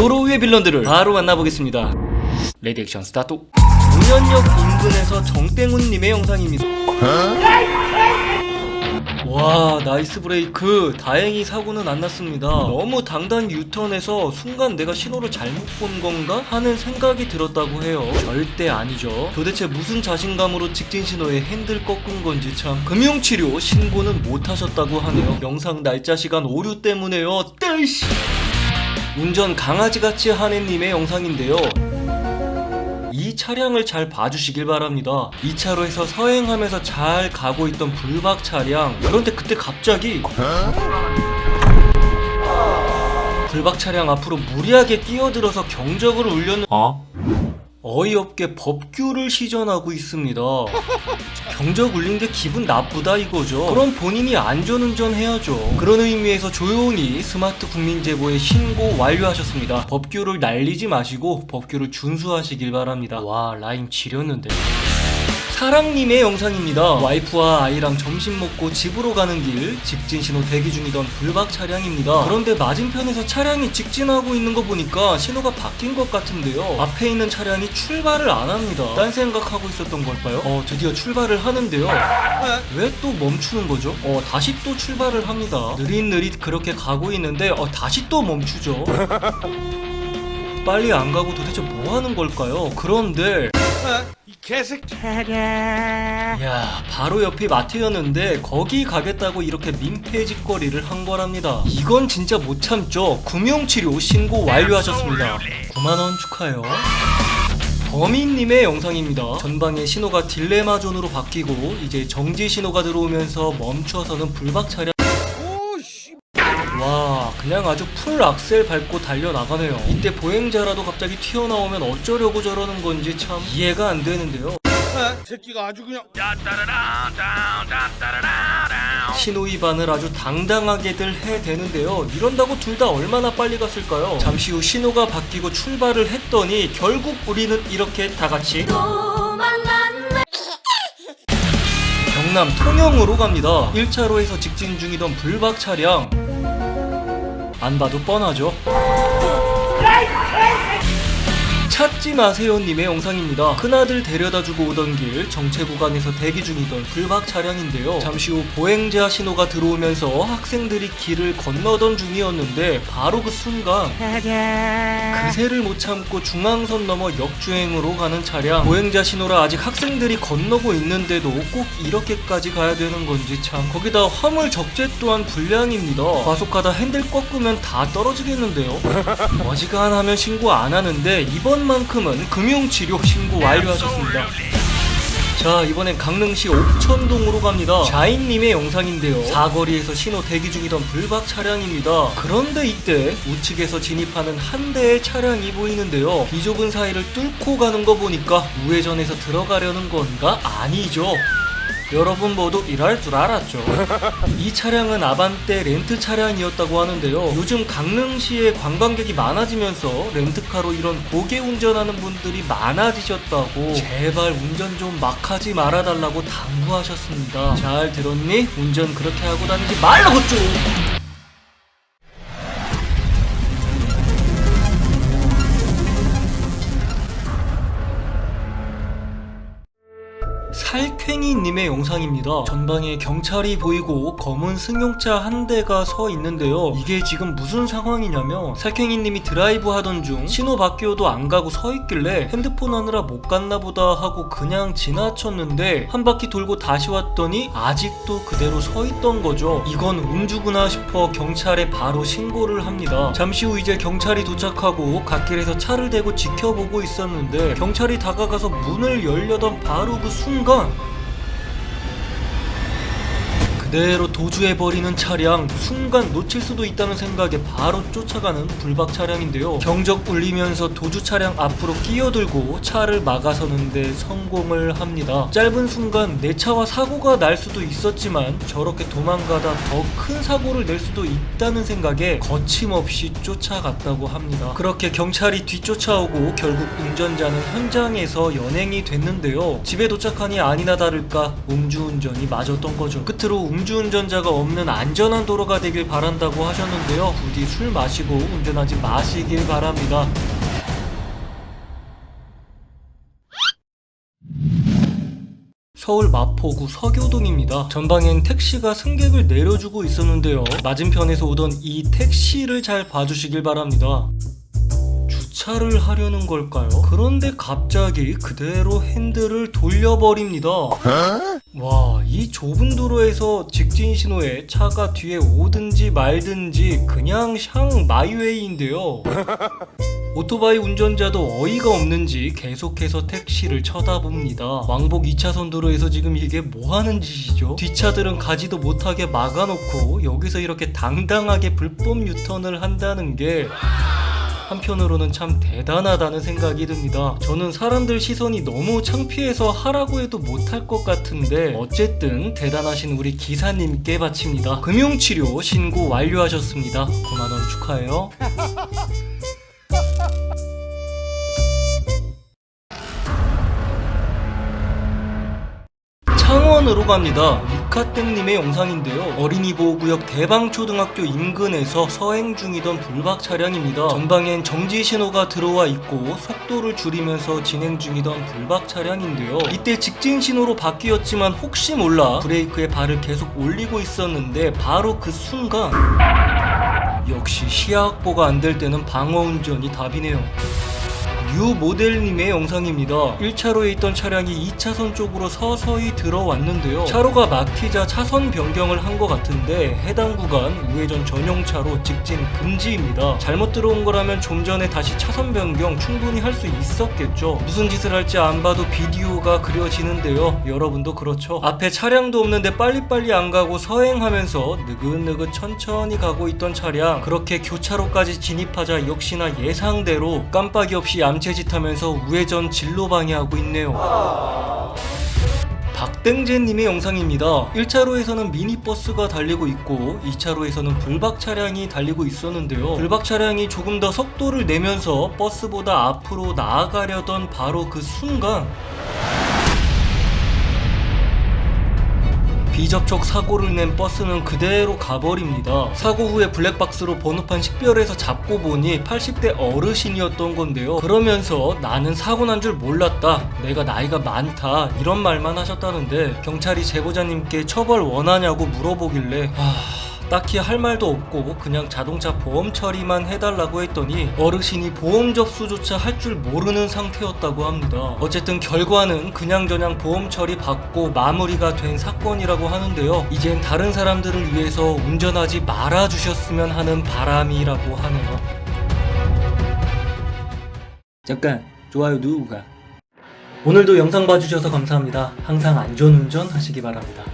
도로 위의 빌런들을 바로 만나보겠습니다. 레디 액션 스타트. 용현역 인근에서 정땡훈님의 영상입니다. 와, 나이스 브레이크. 다행히 사고는 안 났습니다. 너무 당당 유턴해서 순간 내가 신호를 잘못 본 건가 하는 생각이 들었다고 해요. 절대 아니죠. 도대체 무슨 자신감으로 직진 신호에 핸들 꺾은 건지 참. 금융치료 신고는 못 하셨다고 하네요. 영상 날짜 시간 오류 때문에요. 떼이씨. 운전 강아지같이 하네님의 영상인데요. 이 차량을 잘 봐주시길 바랍니다. 2차로에서 서행하면서 잘 가고 있던 불박 차량. 그런데 그때 갑자기 불박 차량 앞으로 무리하게 뛰어들어서 경적을 울렸는 어이없게 법규를 시전하고 있습니다. 경적 울린 게 기분 나쁘다 이거죠. 그럼 본인이 안전운전 해야죠. 그런 의미에서 조용히 스마트 국민제보에 신고 완료하셨습니다. 법규를 날리지 마시고 법규를 준수하시길 바랍니다. 와, 라임 지렸는데. 사랑님의 영상입니다. 와이프와 아이랑 점심 먹고 집으로 가는 길 직진 신호 대기 중이던 불박 차량입니다. 그런데 맞은편에서 차량이 직진하고 있는 거 보니까 신호가 바뀐 것 같은데요. 앞에 있는 차량이 출발을 안 합니다. 딴 생각하고 있었던 걸까요? 드디어 출발을 하는데요. 왜 또 멈추는 거죠? 다시 또 출발을 합니다. 느릿느릿 그렇게 가고 있는데 다시 또 멈추죠. 빨리 안 가고 도대체 뭐 하는 걸까요? 그런데 이 개새끼. 야, 바로 옆이 마트였는데 거기 가겠다고 이렇게 민폐짓거리를 한 거랍니다. 이건 진짜 못 참죠. 금융치료 신고 완료하셨습니다. 9만원 축하해요. 범인님의 영상입니다. 전방에 신호가 딜레마 존으로 바뀌고 이제 정지 신호가 들어오면서 멈춰서는 불박 차량. 와, 그냥 아주 풀 악셀 밟고 달려나가네요. 이때 보행자라도 갑자기 튀어나오면 어쩌려고 저러는 건지 참 이해가 안 되는데요. 새끼가 아주 그냥. 신호 위반을 아주 당당하게들 해대는데요. 이런다고 둘 다 얼마나 빨리 갔을까요? 잠시 후 신호가 바뀌고 출발을 했더니 결국 우리는 이렇게 다같이 경남 통영으로 갑니다. 1차로에서 직진 중이던 불박 차량. 안 봐도 뻔하죠. 찾지 마세요 님의 영상입니다. 큰아들 데려다주고 오던 길 정체 구간에서 대기 중이던 불박 차량인데요. 잠시 후 보행자 신호가 들어오면서 학생들이 길을 건너던 중이었는데 바로 그 순간 그새를 못 참고 중앙선 넘어 역주행으로 가는 차량. 보행자 신호라 아직 학생들이 건너고 있는데도 꼭 이렇게까지 가야 되는 건지 참. 거기다 화물 적재 또한 불량입니다. 과속하다 핸들 꺾으면 다 떨어지겠는데요. 어지간하면 신고 안 하는데 이번만큼은 금융치료 신고 완료하셨습니다. 자, 이번엔 강릉시 옥천동으로 갑니다. 자인님의 영상인데요. 사거리에서 신호 대기 중이던 불박 차량입니다. 그런데 이때 우측에서 진입하는 한 대의 차량이 보이는데요. 이 좁은 사이를 뚫고 가는 거 보니까 우회전해서 들어가려는 건가? 아니죠. 여러분 모두 이럴 줄 알았죠. 이 차량은 아반떼 렌트 차량이었다고 하는데요. 요즘 강릉시에 관광객이 많아지면서 렌트카로 이런 고개 운전하는 분들이 많아지셨다고 제발 운전 좀 막 하지 말아달라고 당부하셨습니다. 잘 들었니? 운전 그렇게 하고 다니지 말라고 좀! 살쾡이님의 영상입니다. 전방에 경찰이 보이고 검은 승용차 한 대가 서 있는데요. 이게 지금 무슨 상황이냐면 살쾡이님이 드라이브 하던 중 신호 바뀌어도 안 가고 서 있길래 핸드폰 하느라 못 갔나 보다 하고 그냥 지나쳤는데 한 바퀴 돌고 다시 왔더니 아직도 그대로 서 있던 거죠. 이건 음주구나 싶어 경찰에 바로 신고를 합니다. 잠시 후 이제 경찰이 도착하고 갓길에서 차를 대고 지켜보고 있었는데 경찰이 다가가서 문을 열려던 바로 그 순간 그대로 도주해버리는 차량. 순간 놓칠 수도 있다는 생각에 바로 쫓아가는 불박 차량인데요. 경적 울리면서 도주 차량 앞으로 끼어들고 차를 막아서는데 성공을 합니다. 짧은 순간 내 차와 사고가 날 수도 있었지만 저렇게 도망가다 더 큰 사고를 낼 수도 있다는 생각에 거침없이 쫓아갔다고 합니다. 그렇게 경찰이 뒤쫓아오고 결국 운전자는 현장에서 연행이 됐는데요. 집에 도착하니 아니나 다를까 음주운전이 맞았던 거죠. 끝으로 음주운전자가 없는 안전한 도로가 되길 바란다고 하셨는데요. 부디 술 마시고 운전하지 마시길 바랍니다. 서울 마포구 서교동입니다. 전방엔 택시가 승객을 내려주고 있었는데요. 맞은편에서 오던 이 택시를 잘 봐주시길 바랍니다. 주차를 하려는 걸까요? 그런데 갑자기 그대로 핸들을 돌려버립니다. 와, 이 좁은 도로에서 직진 신호에 차가 뒤에 오든지 말든지 그냥 샹 마이웨이인데요. 오토바이 운전자도 어이가 없는지 계속해서 택시를 쳐다봅니다. 왕복 2차선 도로에서 지금 이게 뭐하는 짓이죠? 뒷차들은 가지도 못하게 막아놓고 여기서 이렇게 당당하게 불법 유턴을 한다는 게 한편으로는 참 대단하다는 생각이 듭니다. 저는 사람들 시선이 너무 창피해서 하라고 해도 못할 것 같은데 어쨌든 대단하신 우리 기사님께 바칩니다. 금융치료 신고 완료하셨습니다. 9만원 축하해요. 창원으로 갑니다. 이카땡님의 영상인데요. 어린이 보호구역 대방초등학교 인근에서 서행 중이던 불박 차량입니다. 전방엔 정지 신호가 들어와 있고 속도를 줄이면서 진행 중이던 불박 차량인데요. 이때 직진 신호로 바뀌었지만 혹시 몰라 브레이크에 발을 계속 올리고 있었는데 바로 그 순간 역시 시야 확보가 안 될 때는 방어운전이 답이네요. 뉴 모델님의 영상입니다. 1차로에 있던 차량이 2차선 쪽으로 서서히 들어왔는데요. 차로가 막히자 차선 변경을 한 것 같은데 해당 구간 우회전 전용차로 직진 금지입니다. 잘못 들어온 거라면 좀 전에 다시 차선 변경 충분히 할 수 있었겠죠. 무슨 짓을 할지 안 봐도 비디오가 그려지는데요. 여러분도 그렇죠. 앞에 차량도 없는데 빨리빨리 안 가고 서행하면서 느긋느긋 천천히 가고 있던 차량, 그렇게 교차로까지 진입하자 역시나 예상대로 깜빡이 없이 얌체짓하면서 우회전 진로 방해하고 있네요. 박땡제님의 영상입니다. 1차로에서는 미니버스가 달리고 있고 2차로에서는 불박 차량이 달리고 있었는데요. 불박 차량이 조금 더 속도를 내면서 버스보다 앞으로 나아가려던 바로 그 순간 비접촉 사고를 낸 버스는 그대로 가버립니다. 사고 후에 블랙박스로 번호판 식별해서 잡고 보니 80대 어르신이었던 건데요. 그러면서 나는 사고 난 줄 몰랐다, 내가 나이가 많다, 이런 말만 하셨다는데 경찰이 제보자님께 처벌 원하냐고 물어보길래 딱히 할 말도 없고 그냥 자동차 보험 처리만 해달라고 했더니 어르신이 보험 접수조차 할 줄 모르는 상태였다고 합니다. 어쨌든 결과는 그냥저냥 보험 처리 받고 마무리가 된 사건이라고 하는데요. 이젠 다른 사람들을 위해서 운전하지 말아주셨으면 하는 바람이라고 하네요. 잠깐 좋아요 누우가. 오늘도 영상 봐주셔서 감사합니다. 항상 안전운전 하시기 바랍니다.